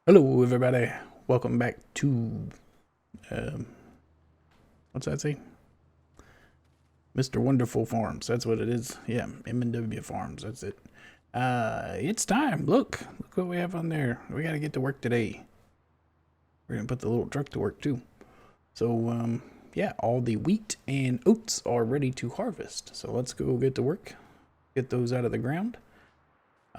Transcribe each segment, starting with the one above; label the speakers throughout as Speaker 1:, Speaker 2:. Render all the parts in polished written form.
Speaker 1: Hello, everybody. Welcome back to um, what's that say? Mr. Wonderful Farms. That's what it is. Yeah, M&W Farms. That's it. It's time. Look what we have on there. We gotta get to work today. We're gonna put the little truck to work too. So, yeah, all the wheat and oats are ready to harvest. So let's go get to work. Get those out of the ground.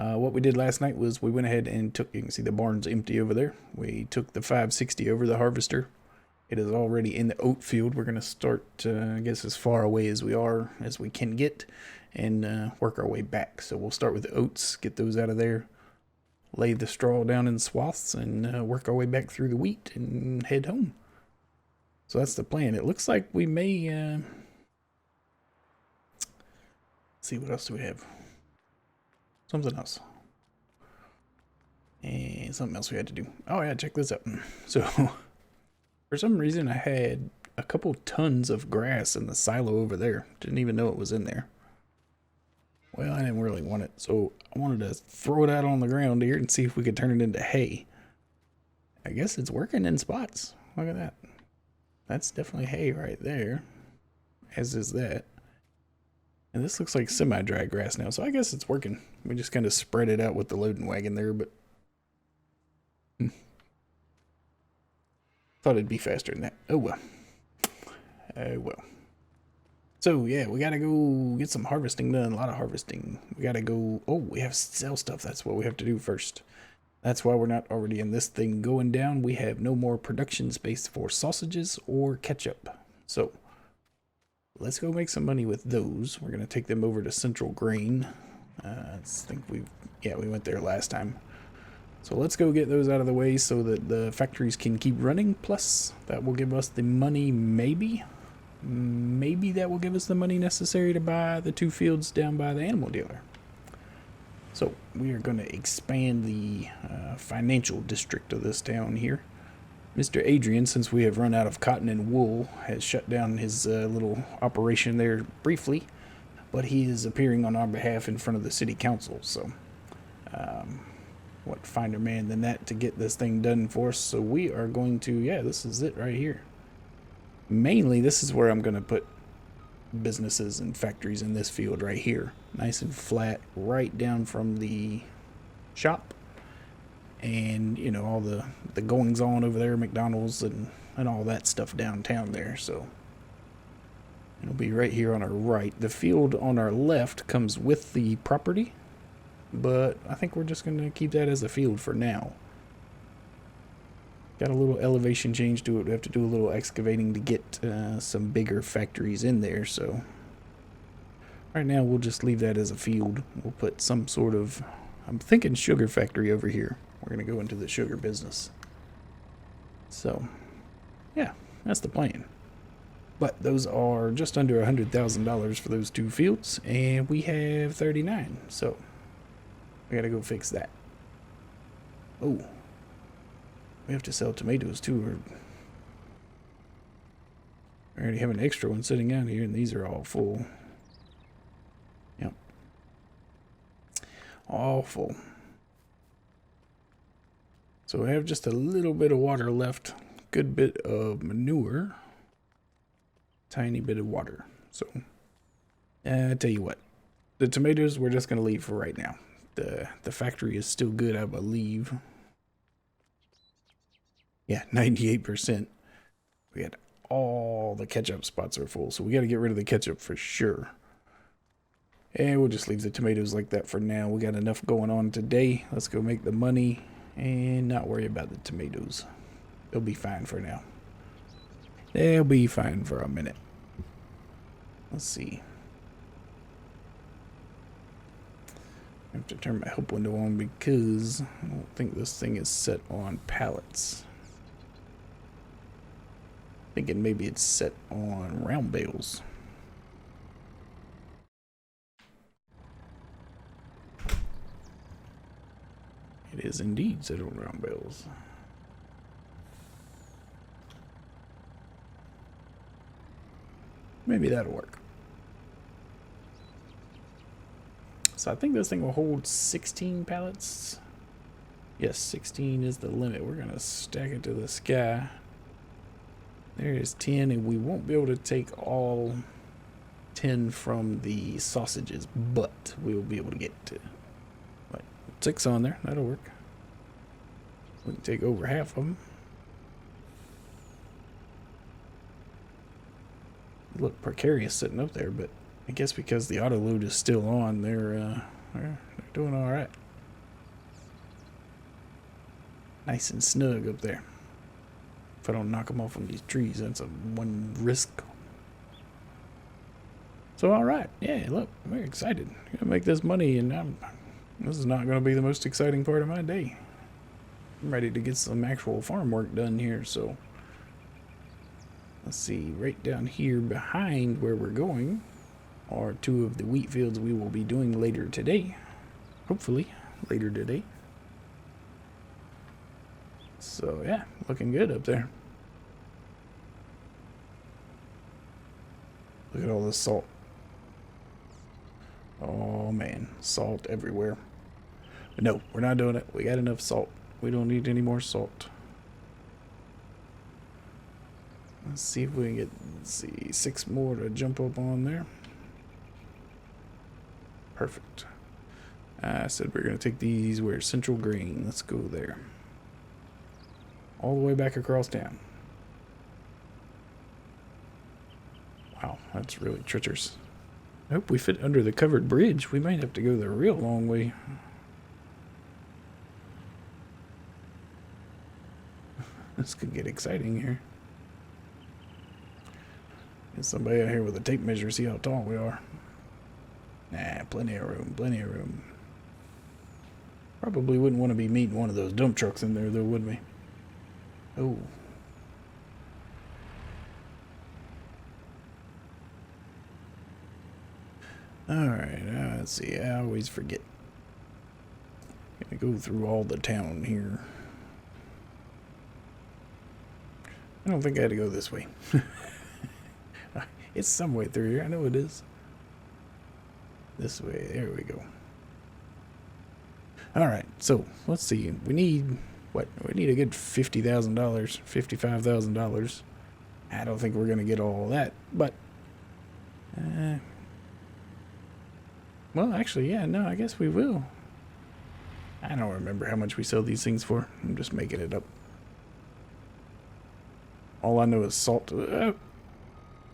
Speaker 1: What we did last night was we went ahead and took, you can see the barn's empty over there. We took the 560 over the harvester. It is already in the oat field. We're going to start, I guess, as far away as we can get, and work our way back. So we'll start with the oats, get those out of there, lay the straw down in swaths, and work our way back through the wheat and head home. So that's the plan. It looks like we may, see, what else do we have? Something else. And something else we had to do. Oh yeah, check this out. So, for some reason I had a couple tons of grass in the silo over there. Didn't even know it was in there. Well, I didn't really want it, so I wanted to throw it out on the ground here and see if we could turn it into hay. I guess it's working in spots. Look at that. That's definitely hay right there. As is that. And this looks like semi-dry grass now, so I guess it's working. We just kind of spread it out with the loading wagon there, but thought it'd be faster than that. Oh well. Oh well. So yeah, we gotta go get some harvesting done. A lot of harvesting. We gotta go. Oh, we have to sell stuff. That's what we have to do first. That's why we're not already in this thing going down. We have no more production space for sausages or ketchup. So let's go make some money with those. We're gonna take them over to Central Grain. I think we went there last time. So let's go get those out of the way so that the factories can keep running. Plus, that will give us the money, maybe that will give us the money necessary to buy the 2 fields down by the animal dealer. So we are going to expand the financial district of this town here. Mr. Adrian, since we have run out of cotton and wool, has shut down his little operation there briefly, but he is appearing on our behalf in front of the city council. So what finer man than that to get this thing done for us. So we are going to, yeah, this is it right here. Mainly, this is where I'm going to put businesses and factories in this field right here. Nice and flat, right down from the shop. And, you know, all the goings on over there, McDonald's and all that stuff downtown there. So it'll be right here on our right. The field on our left comes with the property, but I think we're just going to keep that as a field for now. Got a little elevation change to it. We have to do a little excavating to get some bigger factories in there, so right now we'll just leave that as a field. We'll put some sort of, I'm thinking sugar factory over here. We're going to go into the sugar business. So, yeah, that's the plan. But those are just under $100,000 for those 2 fields, and we have 39, so we gotta go fix that. Oh, we have to sell tomatoes too, or I already have an extra one sitting out here, and these are all full. Yep, all full. So we have just a little bit of water left, good bit of manure, tiny bit of water. So I tell you what, the tomatoes we're just gonna leave for right now. The factory is still good, I believe. Yeah, 98%. We had all the ketchup spots are full, so we got to get rid of the ketchup for sure. And we'll just leave the tomatoes like that for now. We got enough going on today. Let's go make the money and not worry about the tomatoes. They'll be fine for now. They'll be fine for a minute. Let's see. I have to turn my help window on because I don't think this thing is set on pallets. Thinking maybe it's set on round bales. It is indeed set on round bales. Maybe that'll work. So I think this thing will hold 16 pallets. Yes, 16 is the limit. We're going to stack it to the sky. There is 10, and we won't be able to take all 10 from the sausages, but we'll be able to get to what, 6 on there. That'll work. We can take over half of them. Look precarious sitting up there, but I guess because the auto load is still on, they're doing all right. Nice and snug up there. If I don't knock them off from these trees, that's a one risk. So all right, yeah, look, we're excited. Gonna make this money, and this is not gonna be the most exciting part of my day. I'm ready to get some actual farm work done here, so let's see, right down here behind where we're going are 2 of the wheat fields we will be doing later today. Hopefully, later today. So yeah, looking good up there. Look at all this salt. Oh man, salt everywhere. But no, we're not doing it. We got enough salt. We don't need any more salt. Let's see if we can get, let's see, 6 more to jump up on there. Perfect. I said we're going to take these where Central Grain. Let's go there. All the way back across town. Wow, that's really treacherous. I hope we fit under the covered bridge. We might have to go the real long way. This could get exciting here. Get somebody out here with a tape measure, see how tall we are. Nah, plenty of room, plenty of room. Probably wouldn't want to be meeting one of those dump trucks in there, though, would we? Oh. Alright, let's see. I always forget. Gonna go through all the town here. I don't think I had to go this way. It's some way through here. I know it is. This way. There we go. Alright, so let's see. We need, what? We need a good $50,000, $55,000. I don't think we're going to get all that, but... well, actually, yeah, no, I guess we will. I don't remember how much we sell these things for. I'm just making it up. All I know is salt.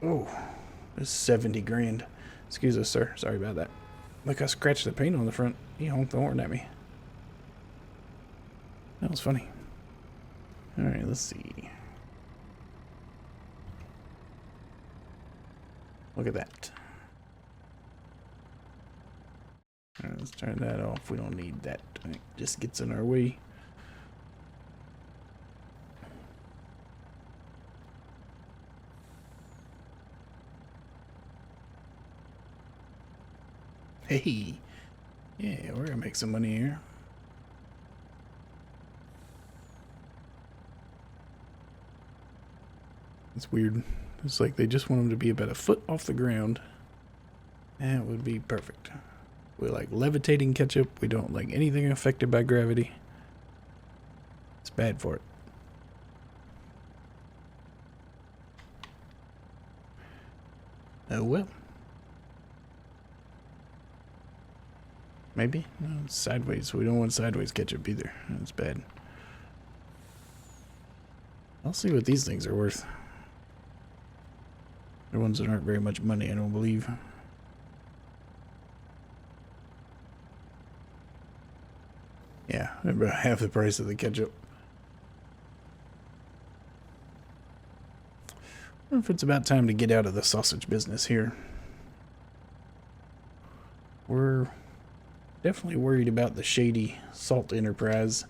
Speaker 1: Oh, it's 70 grand. Excuse us, sir. Sorry about that. Look, I scratched the paint on the front. He honked the horn at me. That was funny. Alright, let's see. Look at that. Alright, let's turn that off. We don't need that. It just gets in our way. Hey, yeah, we're gonna make some money here. It's weird. It's like they just want them to be about a foot off the ground. That would be perfect. We like levitating ketchup. We don't like anything affected by gravity. It's bad for it. Oh well. Maybe? No, it's sideways. We don't want sideways ketchup either. That's bad. I'll see what these things are worth. They're ones that aren't very much money, I don't believe. Yeah, they're about half the price of the ketchup. I wonder if it's about time to get out of the sausage business here. We're definitely worried about the shady salt enterprise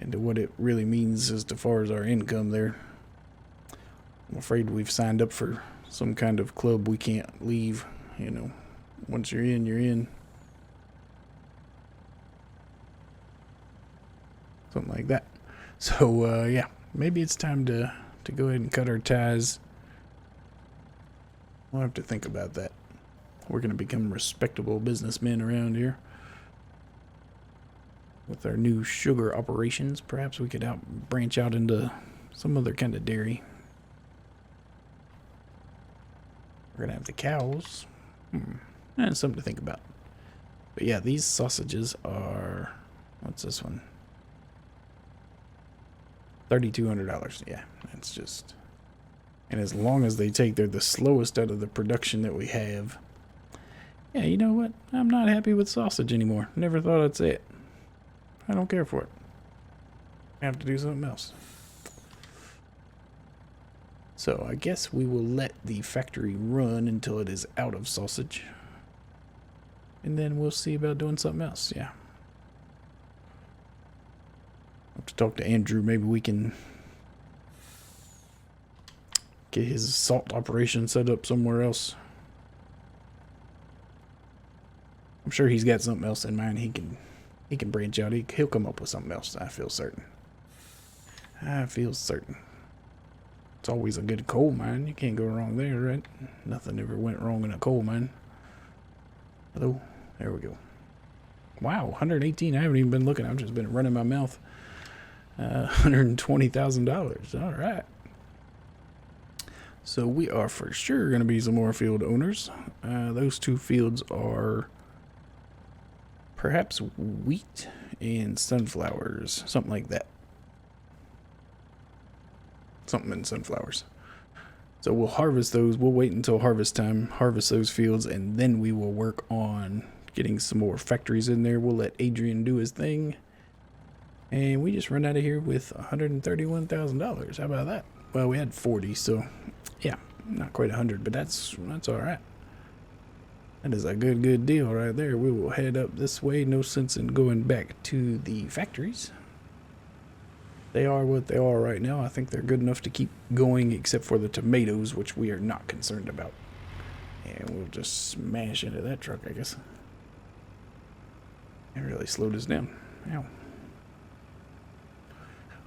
Speaker 1: and to what it really means as far as our income there. I'm afraid we've signed up for some kind of club we can't leave. You know, once you're in, you're in. Something like that. So, yeah, maybe it's time to go ahead and cut our ties. We'll have to think about that. We're going to become respectable businessmen around here. with our new sugar operations. Perhaps we could branch out into some other kind of dairy. We're gonna have the cows. And something to think about. But yeah, these sausages are, what's this one? $3,200. Yeah, that's just, and as long as they take, they're the slowest out of the production that we have. Yeah, you know what? I'm not happy with sausage anymore. Never thought I'd say it. I don't care for it. I have to do something else. So I guess we will let the factory run until it is out of sausage. And then we'll see about doing something else, yeah. I'll have to talk to Andrew. Maybe we can get his salt operation set up somewhere else. I'm sure he's got something else in mind. He can branch out. He'll come up with something else, I feel certain. I feel certain. It's always a good coal mine. You can't go wrong there, right? Nothing ever went wrong in a coal mine. Hello? There we go. Wow, 118. I haven't even been looking. I've just been running my mouth. $120,000. All right. So we are for sure going to be some more field owners. Those two fields are perhaps wheat and sunflowers. Something like that. Something in sunflowers. So we'll harvest those. We'll wait until harvest time, harvest those fields, and then we will work on getting some more factories in there. We'll let Adrian do his thing. And we just run out of here with $131,000. How about that? Well, we had 40, so yeah, not quite 100, but that's all right. That is a good deal right there. We will head up this way. No sense in going back to the factories. They are what they are right now. I think they're good enough to keep going, except for the tomatoes, which we are not concerned about. And we'll just smash into that truck, I guess. It really slowed us down. Ow.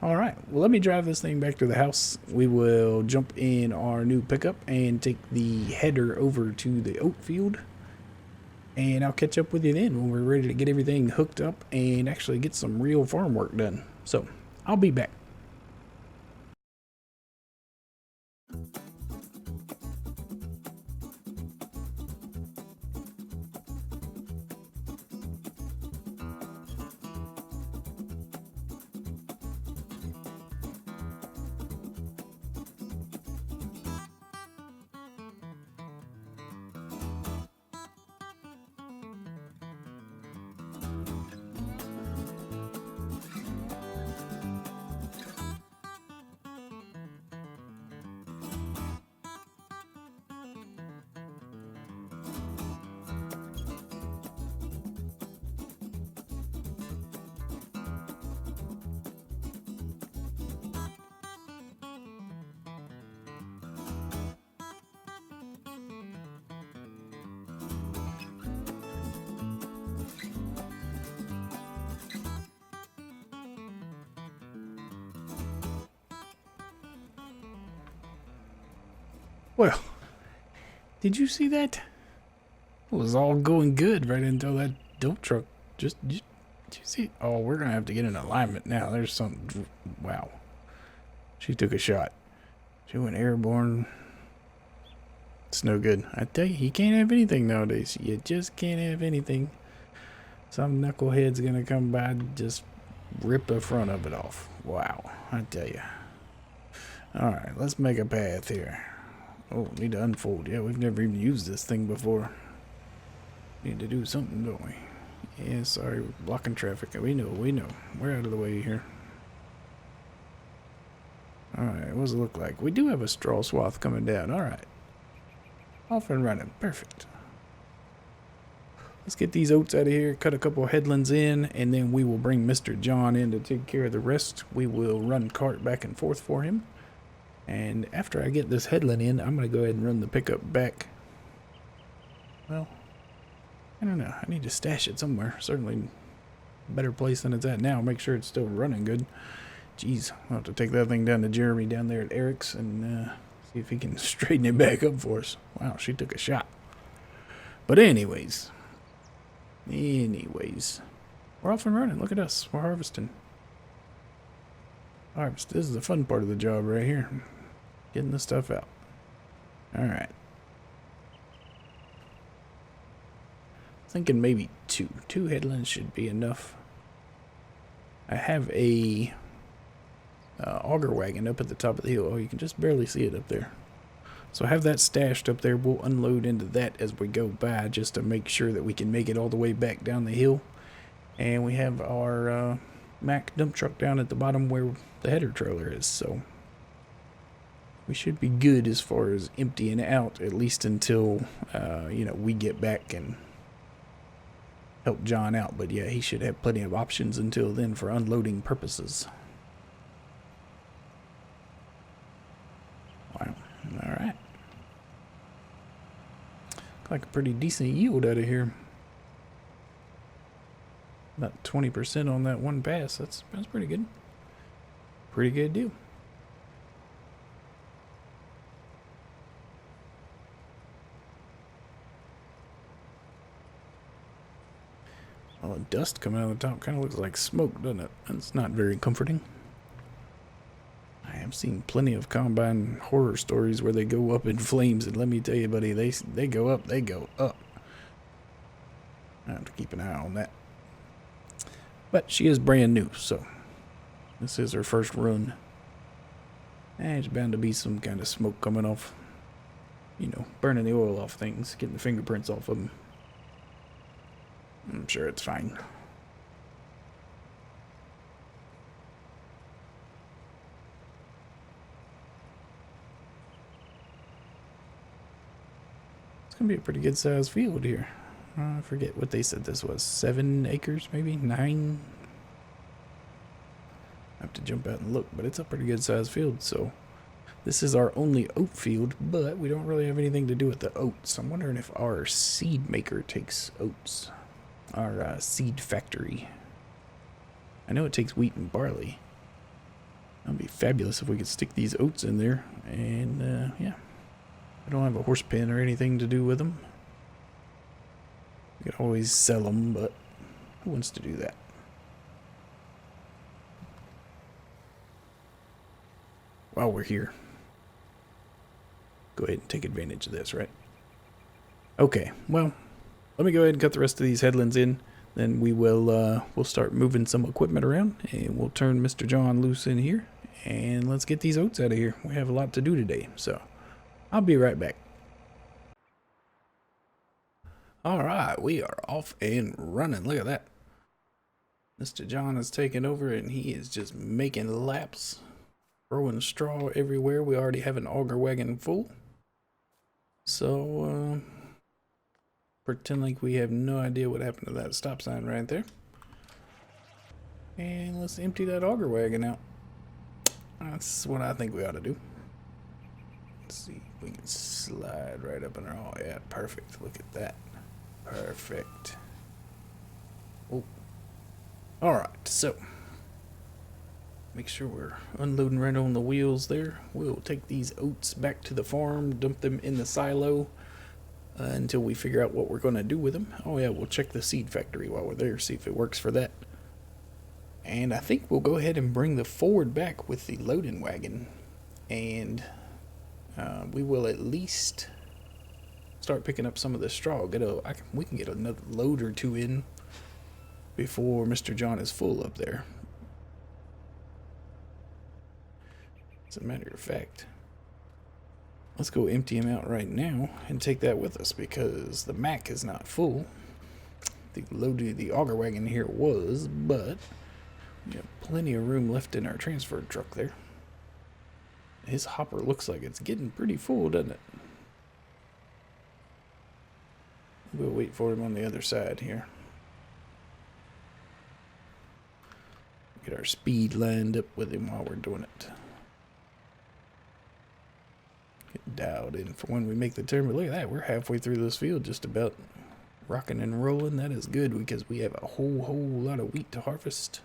Speaker 1: Alright, well, let me drive this thing back to the house. We will jump in our new pickup and take the header over to the oat field. And I'll catch up with you then when we're ready to get everything hooked up and actually get some real farm work done. So, I'll be back. Well, did you see that? It was all going good right until that dump truck did you see? Oh, we're gonna have to get in alignment now. There's something. Wow. She took a shot. She went airborne. It's no good. I tell you, you can't have anything nowadays. You just can't have anything. Some knucklehead's gonna come by and just rip the front of it off. Wow. I tell you. Alright, let's make a path here. Oh, need to unfold. Yeah, we've never even used this thing before. Need to do something, don't we? Yeah, sorry, we're blocking traffic. We know. We're out of the way here. Alright, what does it look like? We do have a straw swath coming down. Alright. Off and running. Perfect. Let's get these oats out of here, cut a couple of headlands in, and then we will bring Mr. John in to take care of the rest. We will run cart back and forth for him. And after I get this headland in, I'm going to go ahead and run the pickup back. Well, I don't know. I need to stash it somewhere. Certainly a better place than it's at now. Make sure it's still running good. Jeez, I'll have to take that thing down to Jeremy down there at Eric's and see if he can straighten it back up for us. Wow, she took a shot. But anyways. We're off and running. Look at us. We're harvesting. Harvest. This is the fun part of the job right here. Getting the stuff out. Alright. Thinking maybe two. Two headlands should be enough. I have a auger wagon up at the top of the hill. Oh, you can just barely see it up there. So I have that stashed up there. We'll unload into that as we go by just to make sure that we can make it all the way back down the hill. And we have our Mack dump truck down at the bottom where the header trailer is. So we should be good as far as emptying out, at least until, you know, we get back and help John out. But yeah, he should have plenty of options until then for unloading purposes. Wow. All right. Like a pretty decent yield out of here. About 20% on that one pass. That's pretty good. Pretty good deal. All the dust coming out of the top kind of looks like smoke, doesn't it? It's not very comforting. I have seen plenty of combine horror stories where they go up in flames, and let me tell you, buddy, they go up, they go up. I have to keep an eye on that. But she is brand new, so this is her first run. And it's bound to be some kind of smoke coming off. You know, burning the oil off things, getting the fingerprints off of them. I'm sure it's fine. It's gonna be a pretty good sized field here. I forget what they said this was. 7 acres, maybe 9. I have to jump out and look, but it's a pretty good sized field. So this is our only oat field, but we don't really have anything to do with the oats. I'm wondering if our seed maker takes oats. Our seed factory. I know it takes wheat and barley. That'd be fabulous if we could stick these oats in there. And yeah, I don't have a horse pen or anything to do with them. We could always sell them, but who wants to do that? While we're here, go ahead and take advantage of this, right? Okay, well, let me go ahead and cut the rest of these headlands in. Then we will we'll start moving some equipment around, and we'll turn Mr. John loose in here, and let's get these oats out of here. We have a lot to do today, so I'll be right back. All right, we are off and running. Look at that. Mr. John has taken over, and he is just making laps, throwing straw everywhere. We already have an auger wagon full. So, pretend like we have no idea what happened to that stop sign right there. And let's empty that auger wagon out. That's what I think we ought to do. Let's see if we can slide right up in there. Oh, yeah, perfect. Look at that. Perfect. Oh. Alright, so make sure we're unloading right on the wheels there. We'll take these oats back to the farm, dump them in the silo until we figure out what we're going to do with them. Oh yeah, we'll check the seed factory while we're there, see if it works for that. And I think we'll go ahead and bring the Ford back with the loading wagon. And we will at least start picking up some of the straw. We can get another load or two in before Mr. John is full up there. As a matter of fact, let's go empty him out right now and take that with us because the Mack is not full. The auger wagon here was, but we have plenty of room left in our transfer truck there. His hopper looks like it's getting pretty full, doesn't it? We'll wait for him on the other side here. Get our speed lined up with him while we're doing it. Get dialed in for when we make the turn. But look at that, we're halfway through this field, just about rocking and rolling. That is good because we have a whole lot of wheat to harvest.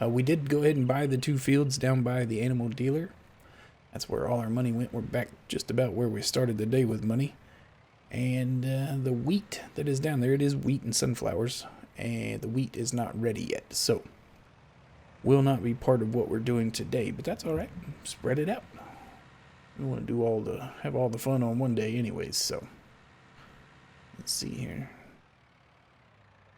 Speaker 1: We did go ahead and buy the 2 fields down by the animal dealer. That's where all our money went. We're back just about where we started the day with money. And the wheat that is down there, it is wheat and sunflowers. and the wheat is not ready yet, so will not be part of what we're doing today, but that's all right. Spread it out. We want to do have all the fun on one day anyways, so let's see here.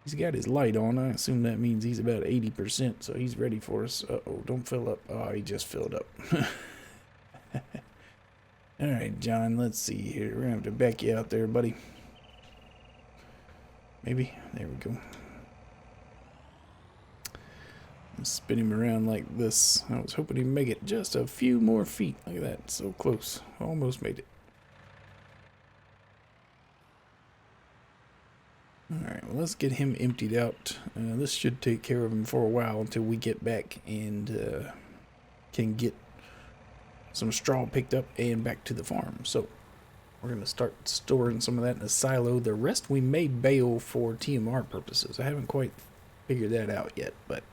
Speaker 1: He's got his light on. I assume that means he's about 80%, so he's ready for us. Uh-oh, don't fill up. Oh, he just filled up. All right, John, let's see here. We're going to have to back you out there, buddy. Maybe. There we go. Spin him around like this. I was hoping he'd make it just a few more feet. Look at that. So close. Almost made it. Alright, well, let's get him emptied out. This should take care of him for a while until we get back and can get some straw picked up and back to the farm. So we're going to start storing some of that in a silo. The rest we may bale for TMR purposes. I haven't quite figured that out yet, but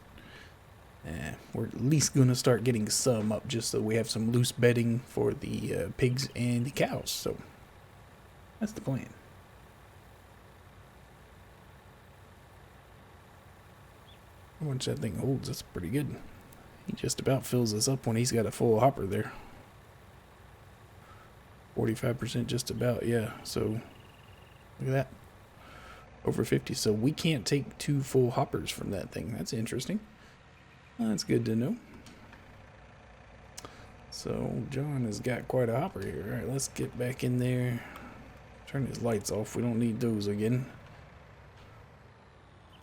Speaker 1: we're at least going to start getting some up just so we have some loose bedding for the pigs and the cows. So that's the plan. How much that thing holds, that's pretty good. He just about fills us up when he's got a full hopper there. 45% just about, yeah. So look at that. Over 50. So we can't take 2 full hoppers from that thing. That's interesting. That's good to know. So John has got quite a hopper here. Alright, let's get back in there. Turn his lights off. We don't need those again.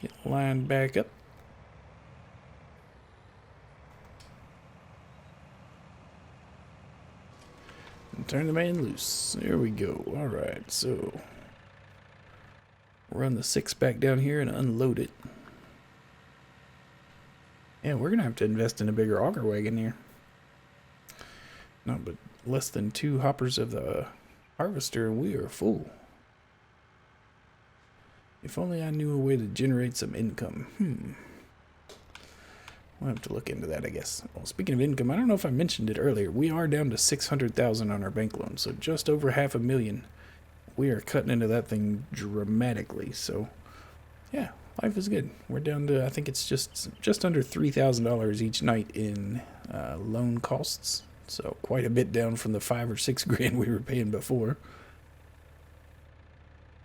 Speaker 1: Get lined back up. And turn the man loose. There we go. Alright, so run the 6 back down here and unload it. Yeah, we're going to have to invest in a bigger auger wagon here. No, but less than 2 hoppers of the harvester and we are full. If only I knew a way to generate some income. We'll have to look into that, I guess. Well, speaking of income, I don't know if I mentioned it earlier. We are down to $600,000 on our bank loan, so just over $500,000. We are cutting into that thing dramatically, so yeah. Life is good. We're down to, I think it's just under $3,000 each night in loan costs. So quite a bit down from the $5 or $6 grand we were paying before.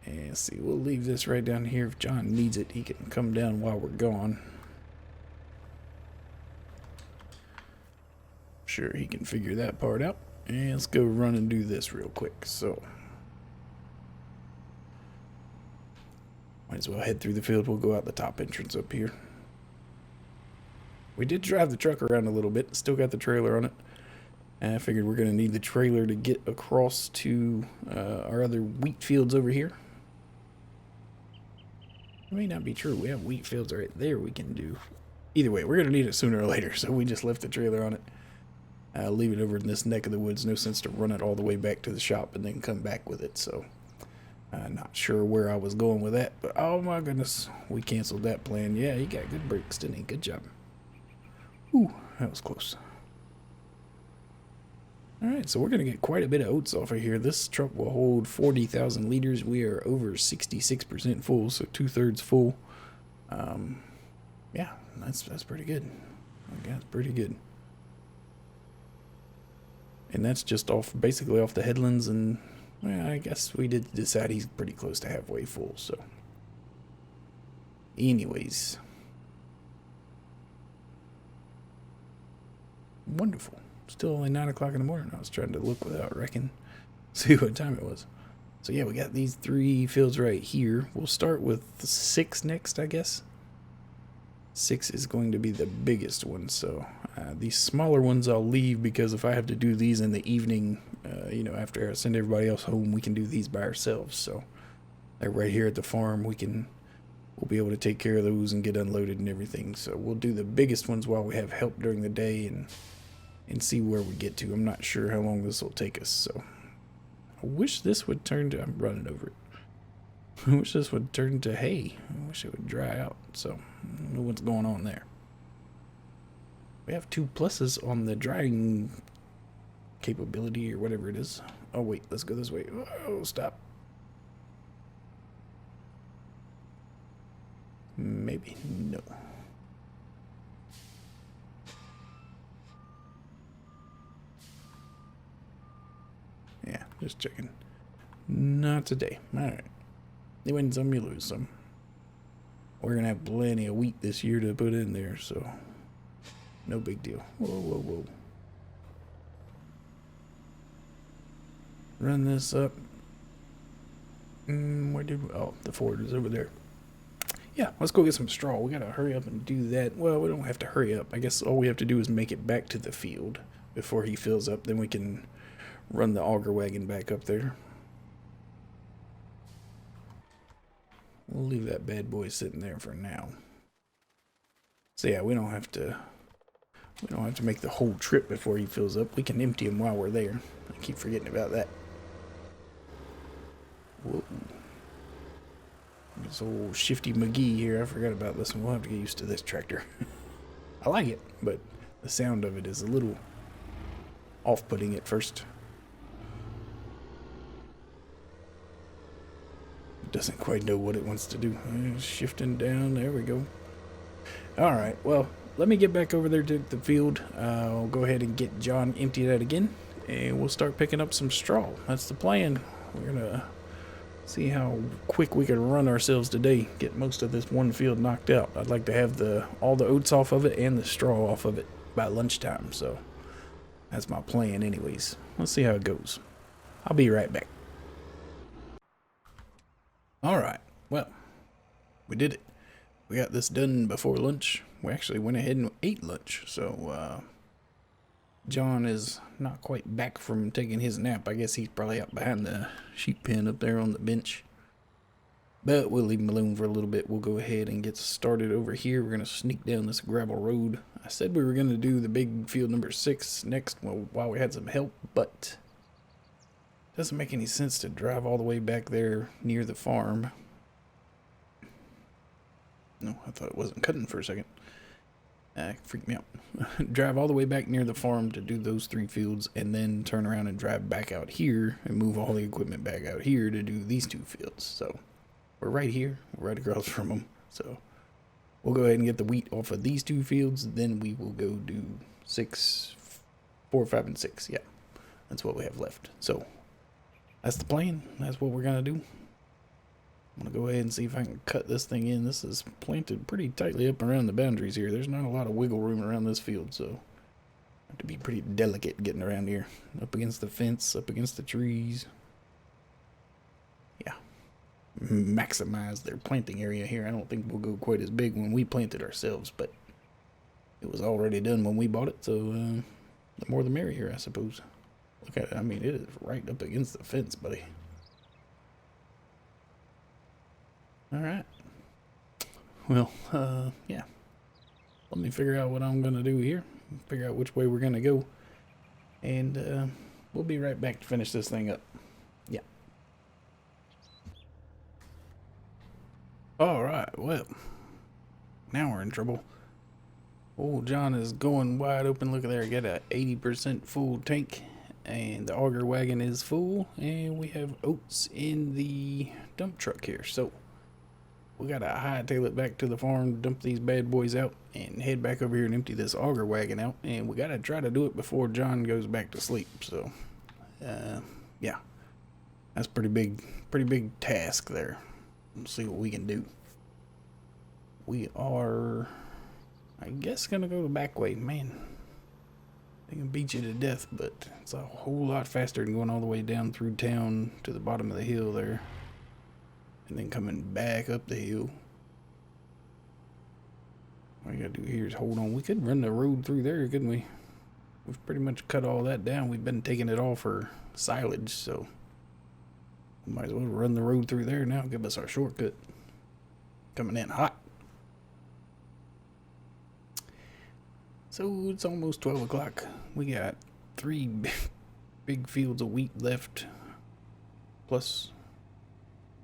Speaker 1: And let's see, we'll leave this right down here. If John needs it, he can come down while we're gone. Sure, he can figure that part out. And let's go run and do this real quick. So might as well head through the field. We'll go out the top entrance up here. We did drive the truck around a little bit. Still got the trailer on it. And I figured we're going to need the trailer to get across to our other wheat fields over here. It may not be true. We have wheat fields right there we can do. Either way, we're going to need it sooner or later. So we just left the trailer on it. Leave it over in this neck of the woods. No sense to run it all the way back to the shop and then come back with it. So not sure where I was going with that, but oh my goodness, we canceled that plan. Yeah, he got good brakes, didn't he? Good job. Ooh, that was close. Alright, so we're going to get quite a bit of oats off of here. This truck will hold 40,000 liters. We are over 66% full, so 2/3 full. Yeah, that's pretty good. Okay, that's pretty good. And that's just basically off the headlands, and well, I guess we did decide he's pretty close to halfway full, so. Anyways. Wonderful. Still only 9 o'clock in the morning. I was trying to look without wrecking. See what time it was. So yeah, we got these 3 fields right here. We'll start with 6 next, I guess. 6 is going to be the biggest one, so these smaller ones I'll leave because if I have to do these in the evening, you know, after I send everybody else home, we can do these by ourselves. So they're right here at the farm. We'll be able to take care of those and get unloaded and everything. So we'll do the biggest ones while we have help during the day and see where we get to. I'm not sure how long this will take us, so I wish this would turn to, I'm running over it. I wish this would turn to hay. I wish it would dry out. So I don't know what's going on there. We have 2 pluses on the drying capability or whatever it is. Oh wait, let's go this way. Oh, stop. Maybe. No. Yeah, just checking. Not today. Alright. You win some, you lose some. We're gonna have plenty of wheat this year to put in there, so no big deal. Whoa, whoa, whoa. Run this up. Where did we, oh, the Ford is over there. Yeah, let's go get some straw. We gotta hurry up and do that. Well, we don't have to hurry up. I guess all we have to do is make it back to the field before he fills up. Then we can run the auger wagon back up there. We'll leave that bad boy sitting there for now. So yeah, we don't have to make the whole trip before he fills up. We can empty him while we're there. I keep forgetting about that. Whoa. This old Shifty McGee here. I forgot about this one. We'll have to get used to this tractor. I like it, but the sound of it is a little off-putting at first. It doesn't quite know what it wants to do. Shifting down. There we go. Alright, well, let me get back over there to the field. I'll go ahead and get John emptied out again, and we'll start picking up some straw. That's the plan. We're going to see how quick we can run ourselves today. Get most of this one field knocked out. I'd like to have all the oats off of it and the straw off of it by lunchtime, so that's my plan anyways. Let's see how it goes. I'll be right back. Alright, well, we did it. We got this done before lunch. We actually went ahead and ate lunch, so John is not quite back from taking his nap. I guess he's probably out behind the sheep pen up there on the bench. But we'll leave him alone for a little bit. We'll go ahead and get started over here. We're going to sneak down this gravel road. I said we were going to do the big field number 6 next while we had some help, but it doesn't make any sense to drive all the way back there near the farm. No, I thought it wasn't cutting for a second. Freaked me out. Drive all the way back near the farm to do those 3 fields, and then turn around and drive back out here and move all the equipment back out here to do these 2 fields. So we're right here, we're right across from them. So we'll go ahead and get the wheat off of these 2 fields. Then we will go do 4, 5, and 6. Yeah, that's what we have left. So that's the plan. That's what we're gonna do. I'm going to go ahead and see if I can cut this thing in. This is planted pretty tightly up around the boundaries here. There's not a lot of wiggle room around this field, so I have to be pretty delicate getting around here. Up against the fence, up against the trees. Yeah. Maximize their planting area here. I don't think we'll go quite as big when we plant it ourselves, but it was already done when we bought it, so the more the merrier, I suppose. Look at it. I mean, it is right up against the fence, buddy. Alright. Well, yeah. Let me figure out what I'm going to do here. Figure out which way we're going to go. And we'll be right back to finish this thing up. Yeah. Alright, well. Now we're in trouble. Old John is going wide open. Look at there. Got a 80% full tank. And the auger wagon is full. And we have oats in the dump truck here. So we gotta hightail it back to the farm, dump these bad boys out, and head back over here and empty this auger wagon out. And we gotta try to do it before John goes back to sleep. So, yeah, that's pretty big task there. Let's see what we can do. We are, I guess, gonna go the back way. Man, they can beat you to death, but it's a whole lot faster than going all the way down through town to the bottom of the hill there. And then coming back up the hill. All you gotta do here is hold on. We could run the road through there, couldn't we? We've pretty much cut all that down. We've been taking it all for silage, so we might as well run the road through there now. Give us our shortcut. Coming in hot. So it's almost 12 o'clock. We got 3 big fields of wheat left, plus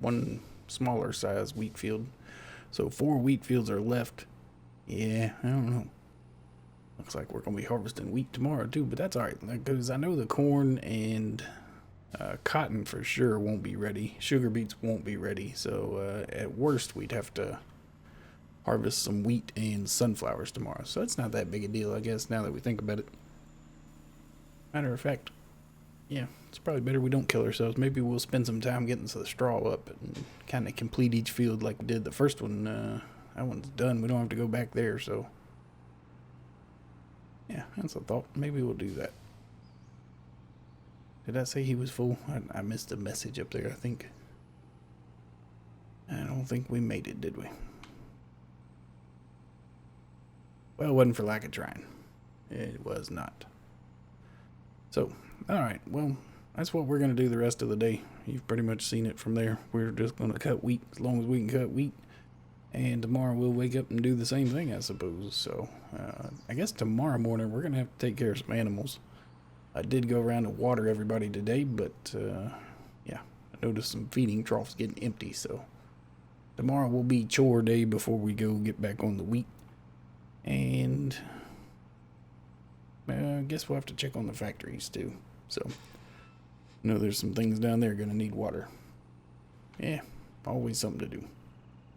Speaker 1: 1 smaller size wheat field. So 4 wheat fields are left. Yeah, I don't know. Looks like we're gonna be harvesting wheat tomorrow too, but that's alright, because I know the corn and cotton for sure won't be ready. Sugar beets won't be ready, so at worst we'd have to harvest some wheat and sunflowers tomorrow. So it's not that big a deal, I guess, now that we think about it. Matter of fact, yeah, it's probably better we don't kill ourselves. Maybe we'll spend some time getting the straw up and kind of complete each field like we did the first one. That one's done. We don't have to go back there, so yeah, that's a thought. Maybe we'll do that. Did I say he was full? I missed a message up there, I think. I don't think we made it, did we? Well, it wasn't for lack of trying. It was not. So, alright, well, that's what we're going to do the rest of the day. You've pretty much seen it from there. We're just going to cut wheat as long as we can cut wheat. And tomorrow we'll wake up and do the same thing, I suppose. So, I guess tomorrow morning we're going to have to take care of some animals. I did go around and water everybody today, but, yeah, I noticed some feeding troughs getting empty, so tomorrow will be chore day before we go get back on the wheat. And I guess we'll have to check on the factories too. So, I know there's some things down there going to need water. Yeah, always something to do.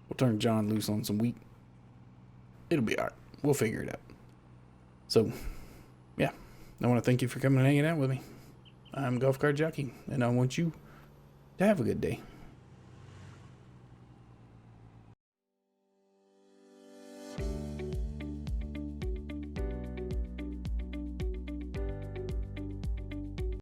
Speaker 1: We'll turn John loose on some wheat. It'll be alright. We'll figure it out. So, yeah, I want to thank you for coming and hanging out with me. I'm Golf Cart Jockey, and I want you to have a good day.